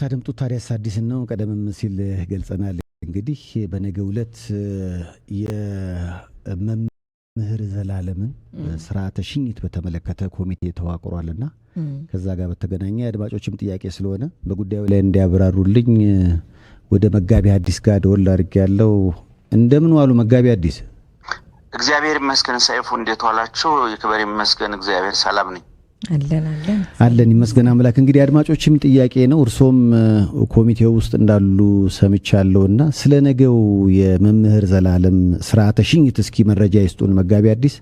ታደምጡ ታዲያስ አዲስ ነው ቀደምም ሲል ገልጸናል። እንግዲህ በነገው ዕለት የመምህር ዘላለምን ስርዓተ ሽኝት በተመለከተ ኮሚቴ ተዋቅሯልና ከዛ ጋር በተገናኘ አድማጮችም ጥያቄ ስለሆነ በጉዳዩ ላይ እንዲያብራሩልኝ ወደ መጋቢ አዲስ ጋር ደወል አድርጌያለሁ። እንደምን ዋሉ መጋቢ አዲስ? እግዚአብሔር ይመስገን። ሰይፉ እንዴት ዋላችሁ? ይክበር ይመስገን እግዚአብሔር። ሰላም ነኝ። አለን ይመስገን አምላክ። እንግዲህ አድማጮችም ጥያቄ ነው እርሶም ኮሚቴው ውስጥ እንዳሉ ሰምቻለሁና ስለ ነገው የመምህር ዘላለም ስርዓተ ሽኝት እስኪ መረጃ ይስጡን መጋቢ አዲስ።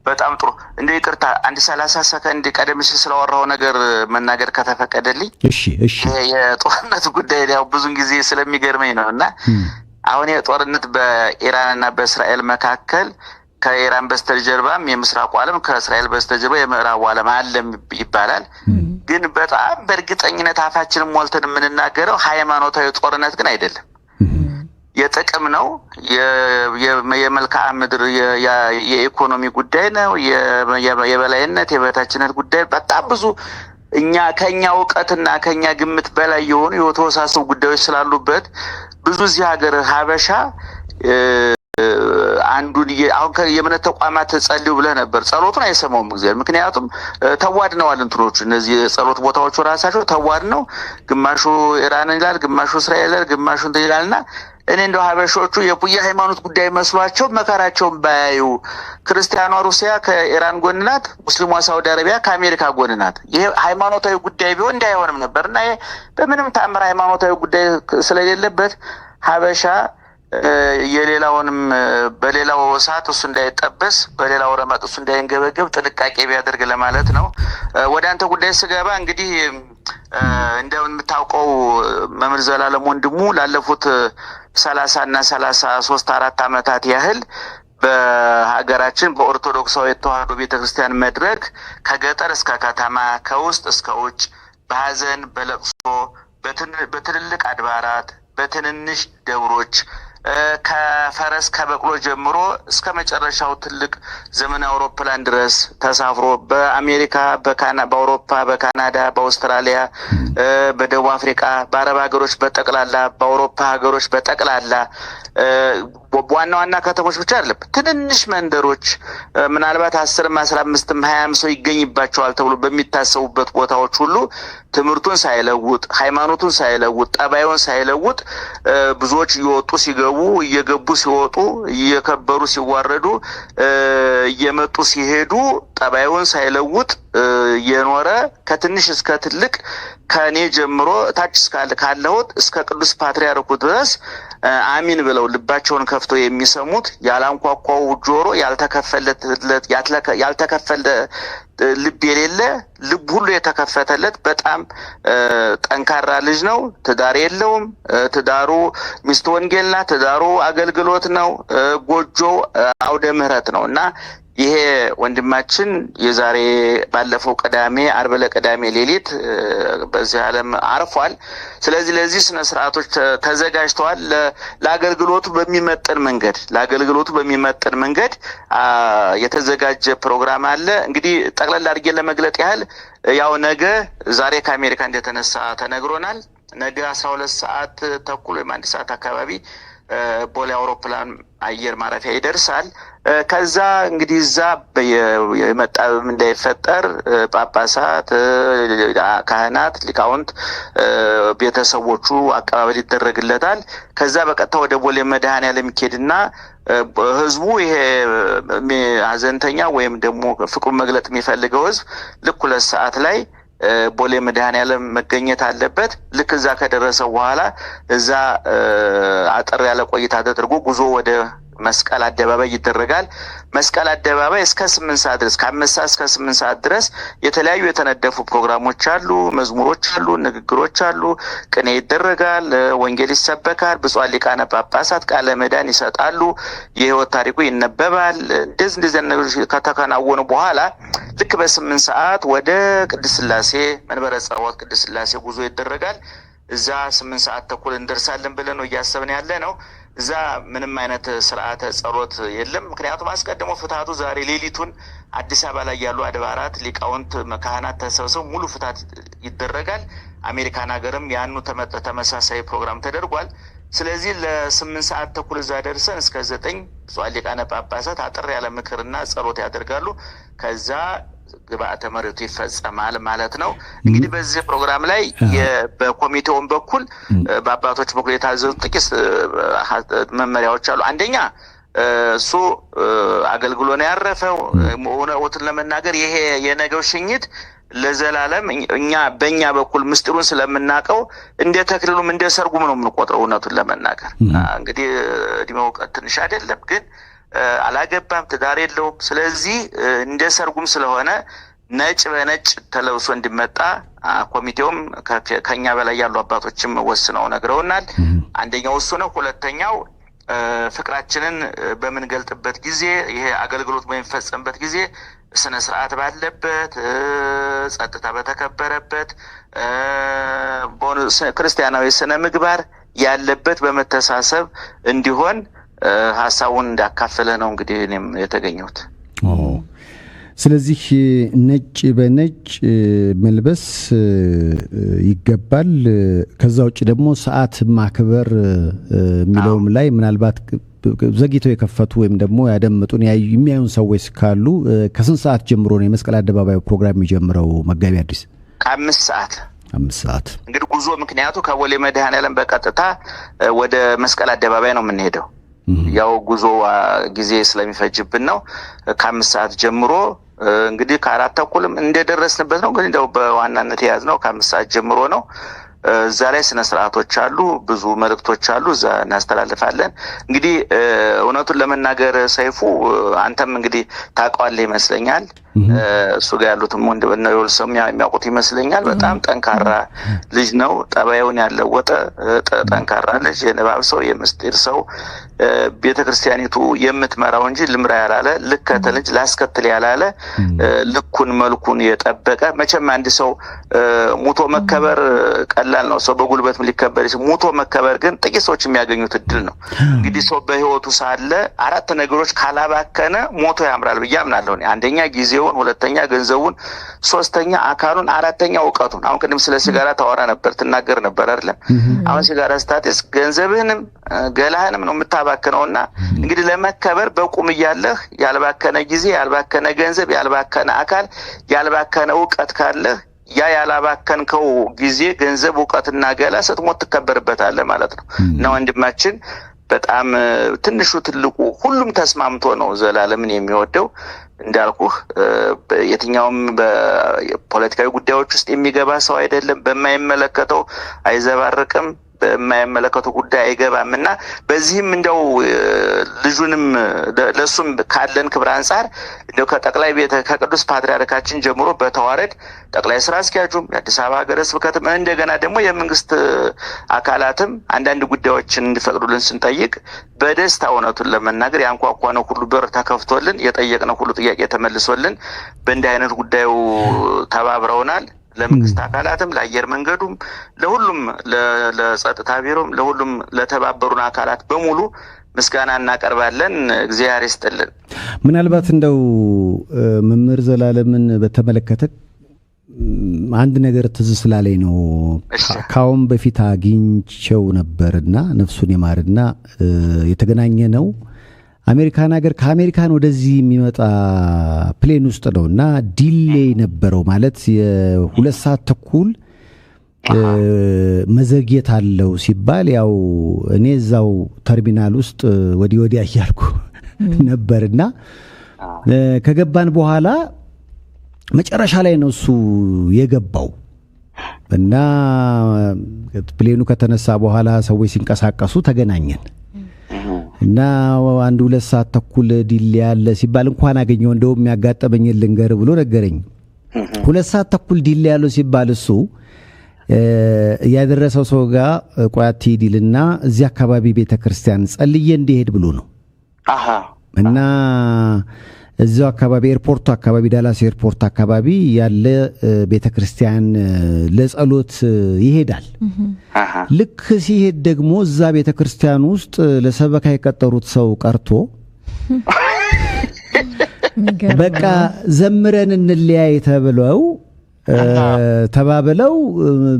በጣም ጥሩ። እንደ ይቅርታ አንድ 30 ሰከንድ ቀደም ሲል ስለወራው ነገር መናገር ከተፈቀደልኝ። እሺ። የጦርነት ጉዳይ ያው ብዙን ጊዜ ስለሚገርመኝ ነውና አሁን የጦርነት በኢራንና በእስራኤል መካከል ከኢራን በስተጀርባም የምስራቁ ዓለም ከእስራኤል በስተጀርባ የምዕራቡ ዓለም ዓለም ይባላል። ግን በጣም በእርግጠኝነት አፋችንን ሞልተን የምንናገረው ሃይማኖታዊ ጦርነት ግን አይደለም። የጥቅም ነው፣ የመልክዓ ምድር የኢኮኖሚ ጉዳይ ነው፣ የበላይነት የበታችነት ጉዳይ በጣም ብዙ ከኛ እውቀትና ከኛ ግምት በላይ የሆኑ የተወሳሰቡ ጉዳዮች ስላሉበት ብዙ እዚህ ሀገር ሀበሻ አንዱን አሁን የእምነት ተቋማት ጸልዩ ብለህ ነበር። ጸሎቱን አይሰማውም እግዚአብሔር። ምክንያቱም ተዋድነዋል እንትኖቹ እነዚህ ጸሎት ቦታዎቹ ራሳቸው ተዋድነው ግማሹ ኢራን ይላል፣ ግማሹ እስራኤል ይላል፣ ግማሹ እንትን ይላልና እኔ እንደው ሀበሾቹ የሃይማኖት ጉዳይ መስሏቸው መከራቸውን ባያዩ ክርስቲያኗ ሩሲያ ከኢራን ጎን ናት፣ ሙስሊሟ ሳውዲ አረቢያ ከአሜሪካ ጎን ናት። ይሄ ሃይማኖታዊ ጉዳይ ቢሆን እንዲህ አይሆንም ነበርና ይሄ በምንም ተአምር ሃይማኖታዊ ጉዳይ ስለሌለበት ሀበሻ የሌላውንም በሌላው እሳት እሱ እንዳይጠበስ በሌላው ረመጥ እሱ እንዳይንገበገብ ጥንቃቄ ቢያደርግ ለማለት ነው። ወደ አንተ ጉዳይ ስገባ እንግዲህ እንደምታውቀው መምህር ዘላለም ወንድሙ ላለፉት 30 እና 33-4 ዓመታት ያህል በሀገራችን በኦርቶዶክሳዊ ተዋሕዶ ቤተክርስቲያን መድረክ ከገጠር እስከ ከተማ ከውስጥ እስከ ውጭ በሐዘን በለቅሶ በትልልቅ አድባራት በትንንሽ ደብሮች ከፈረስ ከበቅሎ ጀምሮ እስከ መጨረሻው ትልቅ ዘመናዊ አውሮፕላን ድረስ ተሳፍሮ በአሜሪካ በአውሮፓ በካናዳ በአውስትራሊያ በደቡብ አፍሪካ በአረብ ሀገሮች በጠቅላላ በአውሮፓ ሀገሮች በጠቅላላ ዋና ዋና ከተሞች ብቻ አይደለም ትንንሽ መንደሮች ምናልባት 10 15 20 ሰው ይገኝባቸዋል ተብሎ በሚታሰቡበት ቦታዎች ሁሉ ትምህርቱን ሳይለውጥ ሃይማኖቱን ሳይለውጥ ጠባዩን ሳይለውጥ ብዙዎች እየወጡ ሲገቡ እየገቡ ሲወጡ እየከበሩ ሲዋረዱ እየመጡ ሲሄዱ ጠባዩን ሳይለውጥ የኖረ ከትንሽ እስከ ትልቅ ከኔ ጀምሮ ታች ካለሁት እስከ ቅዱስ ፓትርያርኩ ድረስ አሚን ብለው ልባቸውን ከፍተው የሚሰሙት ያላንኳኳው ጆሮ ያልተከፈለ ልብ የሌለ ልብ ሁሉ የተከፈተለት በጣም ጠንካራ ልጅ ነው። ትዳር የለውም። ትዳሩ ሚስት ወንጌል ናት። ትዳሩ አገልግሎት ነው። ጎጆ አውደ ምህረት ነውና ይሄ ወንድማችን የዛሬ ባለፈው ቅዳሜ ዓርብ ለቅዳሜ ሌሊት በዚህ ዓለም አርፏል። ስለዚህ ለዚህ ስነ ስርዓቶች ተዘጋጅተዋል። ለአገልግሎቱ በሚመጥን መንገድ የተዘጋጀ ፕሮግራም አለ። እንግዲህ ጠቅላላ አድርጌ ለመግለጥ ያህል ያው ነገ ዛሬ ከአሜሪካ እንደተነሳ ተነግሮናል። ነገ 12 ሰዓት ተኩል ወይም 1 ሰዓት አካባቢ ቦሌ አውሮፕላን አየር ማረፊያ ይደርሳል። ከዛ እንግዲህ እዛ የመጣም እንዳይፈጠር ጳጳሳት፣ ካህናት፣ ሊቃውንት ቤተሰቦቹ አቀባበል ይደረግለታል። ከዛ በቀጥታ ወደ ቦሌ መድኃኔዓለም ይኬድና ህዝቡ ይሄ ሀዘንተኛ ወይም ደግሞ ፍቅሩን መግለጥ የሚፈልገው ህዝብ ልክ 2 ሰዓት ላይ ቦሌ መድኃኔዓለም መገኘት አለበት። ልክ እዛ ከደረሰ በኋላ እዛ አጠር ያለ ቆይታ ተደርጎ ጉዞ ወደ መስቀል አደባባይ ይደረጋል። መስቀል አደባባይ እስከ 8 ሰዓት ድረስ ከ5 ሰዓት እስከ 8 ሰዓት ድረስ የተለያዩ የተነደፉ ፕሮግራሞች አሉ፣ መዝሙሮች አሉ፣ ንግግሮች አሉ፣ ቅኔ ይደረጋል፣ ወንጌል ይሰበካል፣ ብፁዓን ሊቃነ ጳጳሳት ቃለ ምዕዳን ይሰጣሉ፣ የህይወት ታሪኩ ይነበባል። እንደዚህ ነገሮች ከተከናወኑ በኋላ ልክ በ8 ሰዓት ወደ ቅድስት ሥላሴ መንበረ ጸባዖት ቅድስት ሥላሴ ጉዞ ይደረጋል። እዛ 8 ሰዓት ተኩል እንደርሳለን ብለን ነው እያሰብን ያለ ነው። እዛ ምንም አይነት ስርዓተ ጸሎት የለም። ምክንያቱም አስቀድሞ ፍታቱ ዛሬ ሌሊቱን አዲስ አበባ ላይ ያሉ አድባራት ሊቃውንት ካህናት ተሰብስበው ሙሉ ፍታት ይደረጋል። አሜሪካን ሀገርም ያኑ ተመሳሳይ ፕሮግራም ተደርጓል። ስለዚህ ለ8 ሰዓት ተኩል እዛ ደርሰን እስከ 9 ብፁዓን ሊቃነ ጳጳሳት አጥር ያለ ምክርና ጸሎት ያደርጋሉ። ከዛ ግብአተ መሬቱ ይፈጸማል ማለት ነው። እንግዲህ በዚህ ፕሮግራም ላይ በኮሚቴውን በኩል በአባቶች በኩል የታዘዙ ጥቂት መመሪያዎች አሉ። አንደኛ እሱ አገልግሎ ነው ያረፈው። እውነቱን ለመናገር ይሄ የነገው ሽኝት ለዘላለም እኛ በእኛ በኩል ምስጢሩን ስለምናውቀው እንደ ተክሊሉም እንደ ሰርጉም ነው የምንቆጥረው። እውነቱን ለመናገር እንግዲህ እድሜው ትንሽ አይደለም፣ ግን አላገባም፣ ትዳር የለውም። ስለዚህ እንደ ሰርጉም ስለሆነ ነጭ በነጭ ተለብሶ እንዲመጣ ኮሚቴውም ከኛ በላይ ያሉ አባቶችም ወስነው ነግረውናል። አንደኛው እሱ ነው። ሁለተኛው ፍቅራችንን በምንገልጥበት ጊዜ ይሄ አገልግሎት በሚፈጸምበት ጊዜ ስነ ስርዓት ባለበት፣ ጸጥታ በተከበረበት፣ ክርስቲያናዊ ስነ ምግባር ያለበት በመተሳሰብ እንዲሆን ሀሳቡን እንዳካፈለ ነው እንግዲህ እኔም የተገኘሁት። ስለዚህ ነጭ በነጭ መልበስ ይገባል። ከዛ ውጭ ደግሞ ሰዓት ማክበር የሚለውም ላይ ምናልባት ዘግይተው የከፈቱ ወይም ደግሞ ያደመጡን የሚያዩን ሰዎች ካሉ ከስንት ሰዓት ጀምሮ ነው የመስቀል አደባባይ ፕሮግራም የሚጀምረው? መጋቢ አዲስ ከ5 ሰዓት 5 ሰዓት እንግዲህ ጉዞ ምክንያቱ ከቦሌ መድኃኔዓለም በቀጥታ ወደ መስቀል አደባባይ ነው የምንሄደው። ያው ጉዞ ጊዜ ስለሚፈጅብን ነው። ከ5 ሰዓት ጀምሮ እንግዲህ ከ4 ተኩልም እንደደረስንበት ነው። ግን እንደው በዋናነት የያዝነው ከ5 ሰዓት ጀምሮ ነው። እዛ ላይ ስነ ስርዓቶች አሉ፣ ብዙ መልእክቶች አሉ፣ እዛ እናስተላልፋለን። እንግዲህ እውነቱን ለመናገር ሰይፉ አንተም እንግዲህ ታውቀዋለህ ይመስለኛል። እሱ ጋር ያሉትም ወንድምና የወልሰም የሚያውቁት ይመስለኛል። በጣም ጠንካራ ልጅ ነው። ጠባዩን ያለወጠ ጠንካራ ልጅ፣ የንባብ ሰው፣ የምስጢር ሰው፣ ቤተክርስቲያኒቱ የምትመራው እንጂ ልምራ ያላለ፣ ልከተል እንጂ ላስከትል ያላለ፣ ልኩን መልኩን የጠበቀ። መቼም አንድ ሰው ሙቶ መከበር ቀላል ነው። ሰው በጉልበትም ሊከበር ይችላል። ሙቶ መከበር ግን ጥቂት ሰዎች የሚያገኙት እድል ነው። እንግዲህ ሰው በህይወቱ ሳለ 4 ነገሮች ካላባከነ ሞቶ ያምራል ብዬ አምናለሁ። አንደኛ ጊዜውን፣ ሁለተኛ ገንዘቡን፣ ሶስተኛ አካሉን፣ አራተኛ እውቀቱን። አሁን ቅድም ስለ ሲጋራ ታወራ ነበር፣ ትናገር ነበር አይደለም? አሁን ሲጋራ ስታጤስ ገንዘብህንም ገላህንም ነው የምታባክነውና እንግዲህ ለመከበር በቁም እያለህ ያልባከነ ጊዜ፣ ያልባከነ ገንዘብ፣ ያልባከነ አካል፣ ያልባከነ እውቀት ካለህ ያ ያላባከንከው ጊዜ፣ ገንዘብ፣ እውቀትና ገላ ስትሞት ትከበርበታለህ ማለት ነው። እና ወንድማችን በጣም ትንሹ ትልቁ ሁሉም ተስማምቶ ነው ዘላለምን የሚወደው። እንዳልኩህ የትኛውም በፖለቲካዊ ጉዳዮች ውስጥ የሚገባ ሰው አይደለም። በማይመለከተው አይዘባርቅም፣ በማይመለከተው ጉዳይ አይገባም። እና በዚህም እንደው ልጁንም ለሱም ካለን ክብር አንጻር እንደው ከጠቅላይ ቤተ ከቅዱስ ፓትርያርካችን ጀምሮ በተዋረድ ጠቅላይ ስራ አስኪያጁም የአዲስ አበባ ሀገረ ስብከትም እንደገና ደግሞ የመንግስት አካላትም አንዳንድ ጉዳዮችን እንዲፈቅዱልን ስንጠይቅ በደስታ እውነቱን ለመናገር ያንኳኳነው ሁሉ በር ተከፍቶልን የጠየቅነው ሁሉ ጥያቄ ተመልሶልን በእንዲህ አይነት ጉዳዩ ተባብረውናል። ለመንግስት አካላትም ለአየር መንገዱም ለሁሉም ለጸጥታ ቢሮም ለሁሉም ለተባበሩን አካላት በሙሉ ምስጋና እናቀርባለን። እግዚአብሔር ይስጥልን። ምናልባት እንደው መምህር ዘላለምን በተመለከተ አንድ ነገር ትዝ ስላለኝ ነው። ካሁን በፊት አግኝቼው ነበርና ነፍሱን ይማርና የተገናኘ ነው አሜሪካን ሀገር ከአሜሪካን ወደዚህ የሚመጣ ፕሌን ውስጥ ነውና ዲሌይ ነበረው። ማለት የ2 ሰዓት ተኩል መዘግየት አለው ሲባል ያው እኔ እዛው ተርሚናል ውስጥ ወዲያ እያልኩ ነበርና ከገባን በኋላ መጨረሻ ላይ ነው እሱ የገባው እና ፕሌኑ ከተነሳ በኋላ ሰዎች ሲንቀሳቀሱ ተገናኘን እና 1-2 ሰዓት ተኩል ዲሌ ያለ ሲባል እንኳን አገኘው እንደውም የሚያጋጠመኝ ልንገር ብሎ ነገረኝ። 2 ሰዓት ተኩል ዲሌ ያለው ሲባል እሱ ያደረሰው ሰው ጋር ቆያት ዲልና እዚህ አካባቢ ቤተክርስቲያን ጸልዬ እንዲሄድ ብሎ ነው። እና እዛው አካባቢ ኤርፖርቱ አካባቢ ዳላስ ኤርፖርት አካባቢ ያለ ቤተክርስቲያን ለጸሎት ይሄዳል። ልክ ሲሄድ ደግሞ እዛ ቤተክርስቲያን ውስጥ ለሰበካ የቀጠሩት ሰው ቀርቶ በቃ ዘምረን እንለያይ ተባብለው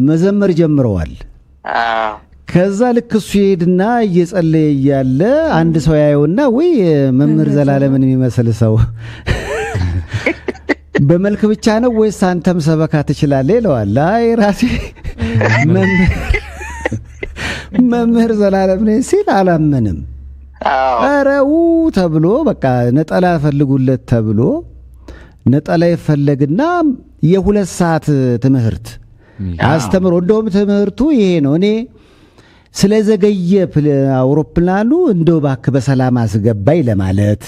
መዘመር ጀምረዋል። ከዛ ልክ እሱ ይሄድና እየጸለየ ያለ አንድ ሰው ያየውና ወይ መምህር ዘላለምን የሚመስል ሰው በመልክ ብቻ ነው ወይስ አንተም ሰበካ ትችላለህ ይለዋል። አይ ራሴ መምህር ዘላለም ነኝ ሲል አላመንም። አረው ተብሎ በቃ ነጠላ ፈልጉለት ተብሎ ነጠላ ይፈለግና የ2 ሰዓት ትምህርት አስተምሮ እንደውም ትምህርቱ ይሄ ነው። እኔ ስለዘገየ አውሮፕላኑ እንደው እባክህ በሰላም አስገባይ ለማለት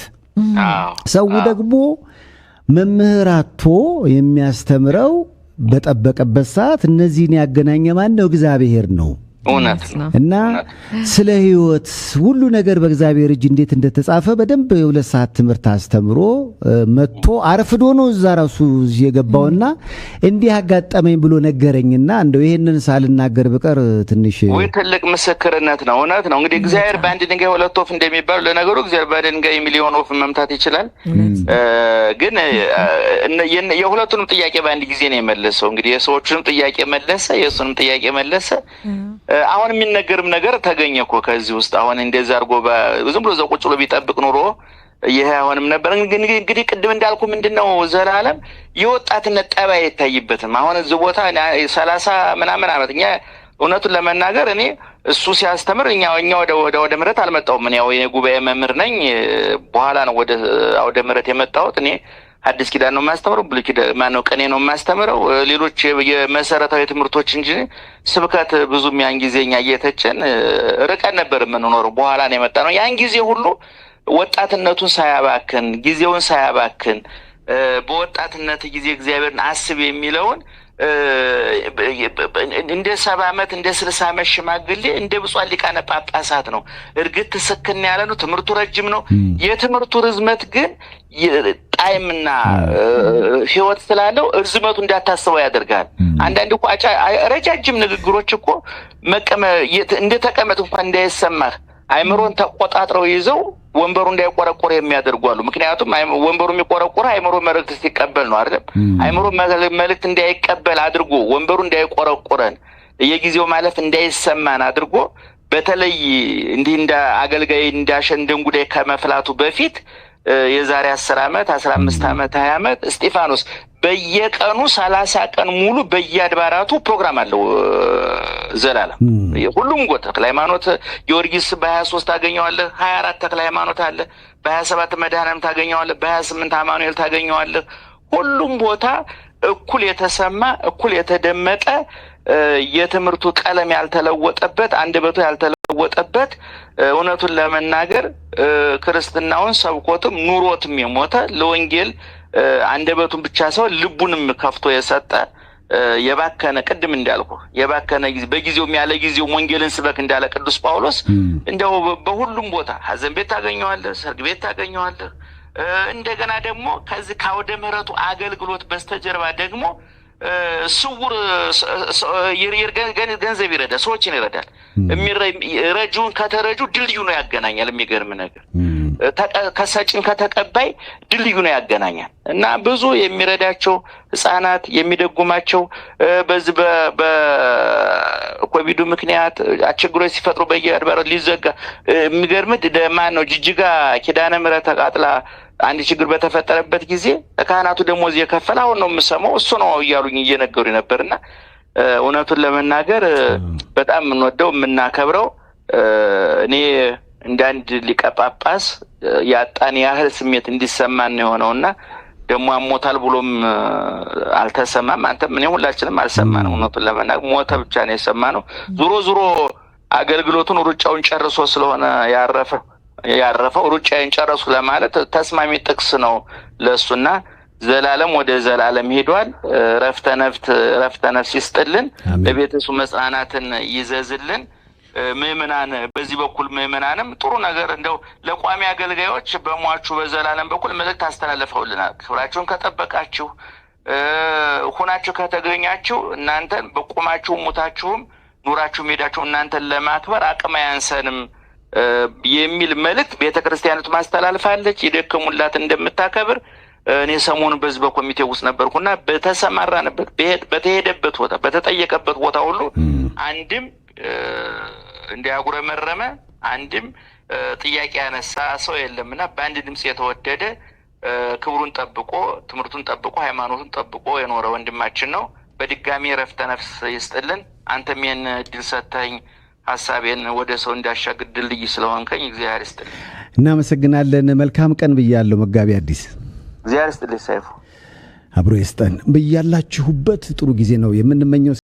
ሰው ደግሞ መምህራቶ የሚያስተምረው በጠበቀበት ሰዓት እነዚህን ያገናኘ ማን ነው? እግዚአብሔር ነው። እና ስለ ህይወት ሁሉ ነገር በእግዚአብሔር እጅ እንዴት እንደተጻፈ በደንብ የ2 ሰዓት ትምህርት አስተምሮ መጥቶ አርፍዶ ነው እዛ ራሱ የገባውና እንዲህ አጋጠመኝ ብሎ ነገረኝና እንደው ይሄንን ሳልናገር በቀር ትንሽ ወይ ትልቅ ምስክርነት ነው። እውነት ነው። እንግዲህ እግዚአብሔር በአንድ ድንጋይ 2 ወፍ እንደሚባል ለነገሩ እግዚአብሔር በአንድ ድንጋይ ሚሊዮን ወፍ መምታት ይችላል። ግን የሁለቱንም ጥያቄ በአንድ ጊዜ ነው የመለሰው። እንግዲህ የሰዎቹንም ጥያቄ መለሰ፣ የሱንም ጥያቄ መለሰ። አሁን የሚነገርም ነገር ተገኘ እኮ ከዚህ ውስጥ። አሁን እንደዛ አርጎ ዝም ብሎ ቁጭ ብሎ ቢጠብቅ ኑሮ ይሄ አሁንም ነበር። እንግዲህ ቅድም እንዳልኩ ምንድነው ዘላለም የወጣትነት ጠባይ አይታይበትም። አሁን እዚህ ቦታ 30 ምናምን ዓመት እኛ እውነቱን ለመናገር እኔ እሱ ሲያስተምር እኛ ወደ ምረት አልመጣሁም። እኔ ያው የጉባኤ መምህር ነኝ። በኋላ ነው ወደ አውደ ምረት የመጣሁት። እኔ አዲስ ኪዳን ነው የማስተምረው፣ ብሉይ ኪዳን ማነው ቀኔ ነው የማስተምረው፣ ሌሎች የመሰረታዊ ትምህርቶች እንጂ ስብከት ብዙም ያን ጊዜኛ እየተጨን ርቀን ነበር የምንኖረው። በኋላ ነው የመጣ ነው። ያን ጊዜ ሁሉ ወጣትነቱን ሳያባክን ጊዜውን ሳያባክን በወጣትነት ጊዜ እግዚአብሔርን አስብ የሚለውን እንደ 70 ዓመት እንደ 60 ዓመት ሽማግሌ እንደ ብፁዓን ሊቃነ ጳጳሳት ነው። እርግጥ ተሰከነ ያለ ነው። ትምህርቱ ረጅም ነው። የትምህርቱ ርዝመት ግን ጣይምና ህይወት ስላለው እርዝመቱ እንዳታስበው ያደርጋል። አንዳንድ እኮ ረጃጅም ንግግሮች እኮ እንደ ተቀመጥ እንኳን እንዳይሰማህ አይምሮን ተቆጣጥረው ይዘው ወንበሩ እንዳይቆረቆር የሚያደርጉ አሉ። ምክንያቱም ወንበሩ የሚቆረቆር አይምሮ መልእክት ሲቀበል ነው አይደል? አይምሮ መልእክት እንዳይቀበል አድርጎ ወንበሩ እንዳይቆረቆረን የጊዜው ማለፍ እንዳይሰማን አድርጎ በተለይ እንዲህ እንደ አገልጋይ እንዳሸን ደንጉዳይ ከመፍላቱ በፊት የዛሬ 10 ዓመት 15 ዓመት 20 ዓመት እስጢፋኖስ በየቀኑ 30 ቀን ሙሉ በየአድባራቱ ፕሮግራም አለው ዘላለም። ሁሉም ጎጥ ተክለ ሃይማኖት ጊዮርጊስ በ23 ታገኘዋለህ፣ 24 ተክለ ሃይማኖት አለ፣ በ27 መድኃኔዓለም ታገኘዋለህ፣ በ28 አማኑኤል ታገኘዋለህ። ሁሉም ቦታ እኩል የተሰማ እኩል የተደመጠ የትምህርቱ ቀለም ያልተለወጠበት አንደበቱ ያልተለወጠበት እውነቱን ለመናገር ክርስትናውን ሰብኮትም ኑሮትም የሞተ ለወንጌል አንደበቱን ብቻ ሳይሆን ልቡንም ከፍቶ የሰጠ የባከነ ቅድም እንዳልኩ የባከነ ጊዜ በጊዜውም ያለ ጊዜው ወንጌልን ስበክ እንዳለ ቅዱስ ጳውሎስ እንደው በሁሉም ቦታ ሐዘን ቤት ታገኘዋለህ፣ ሰርግ ቤት ታገኘዋለህ። እንደገና ደግሞ ከዚህ ካወደ ምሕረቱ አገልግሎት በስተጀርባ ደግሞ ስውር ገንዘብ ይረዳል፣ ሰዎችን ይረዳል። ረጁን ከተረጁ ድልድዩ ነው ያገናኛል። የሚገርም ነገር ከሰጭን ከተቀባይ ድልድዩ ነው ያገናኛል። እና ብዙ የሚረዳቸው ህፃናት የሚደጉማቸው በዚህ በኮቪዱ ምክንያት አችግሮች ሲፈጥሩ በየአድባራት ሊዘጋ የሚገርም ማን ነው ጅጅጋ ኪዳነ ምሕረት ተቃጥላ አንድ ችግር በተፈጠረበት ጊዜ ካህናቱ ደሞዝ የከፈለ አሁን ነው የምሰማው እሱ ነው እያሉኝ እየነገሩ ነበርና እውነቱን ለመናገር በጣም የምንወደው የምናከብረው እኔ እንዳንድ ሊቀ ጳጳስ ያጣን ያህል ስሜት እንዲሰማን ነው የሆነውና ደሞ አሞታል ብሎም አልተሰማም። አንተም እኔ ሁላችንም አልሰማንም። እውነቱን ለመናገር ሞተ ብቻ ነው የሰማነው። ዙሮ አገልግሎቱን ሩጫውን ጨርሶ ስለሆነ ያረፈው ሩጫውን ጨርሶ ለማለት ተስማሚ ጥቅስ ነው ለሱና ዘላለም ወደ ዘላለም ሄዷል። ረፍተ ነፍስ ይስጥልን፣ ለቤተሰቡ መጽናናትን ይዘዝልን። ምእመናን በዚህ በኩል ምእመናንም ጥሩ ነገር እንደው ለቋሚ አገልጋዮች በሟቹ በዘላለም በኩል መልእክት አስተላልፈውልናል። ክብራችሁን ከጠበቃችሁ ሆናችሁ ከተገኛችሁ እናንተን በቁማችሁ ሙታችሁም ኑራችሁ ሜዳችሁ እናንተን ለማክበር አቅም አያንሰንም የሚል መልእክት ቤተክርስቲያኒቱ ማስተላልፋለች። ይደከሙላት እንደምታከብር እኔ ሰሞኑን በዚህ በኮሚቴ ውስጥ ነበርኩና በተሰማራንበት በተሄደበት ቦታ በተጠየቀበት ቦታ ሁሉ አንድም እንዲያጉረመረመ አንድም ጥያቄ ያነሳ ሰው የለምና በአንድ ድምጽ የተወደደ ክብሩን ጠብቆ ትምርቱን ጠብቆ ሃይማኖቱን ጠብቆ የኖረ ወንድማችን ነው። በድጋሚ ረፍተ ነፍስ ይስጥልን። አንተም የን ድል ሰተኝ ሐሳቤን ወደ ሰው እንዳሻግር ድልድይ ስለሆንከኝ እግዚአብሔር ይስጥልን። እናመሰግናለን። መልካም ቀን ብያለሁ። መጋቢ አዲስ እግዚአብሔር ይስጥልኝ። ሰይፉ አብሮ ይስጠን። በያላችሁበት ጥሩ ጊዜ ነው የምንመኘው።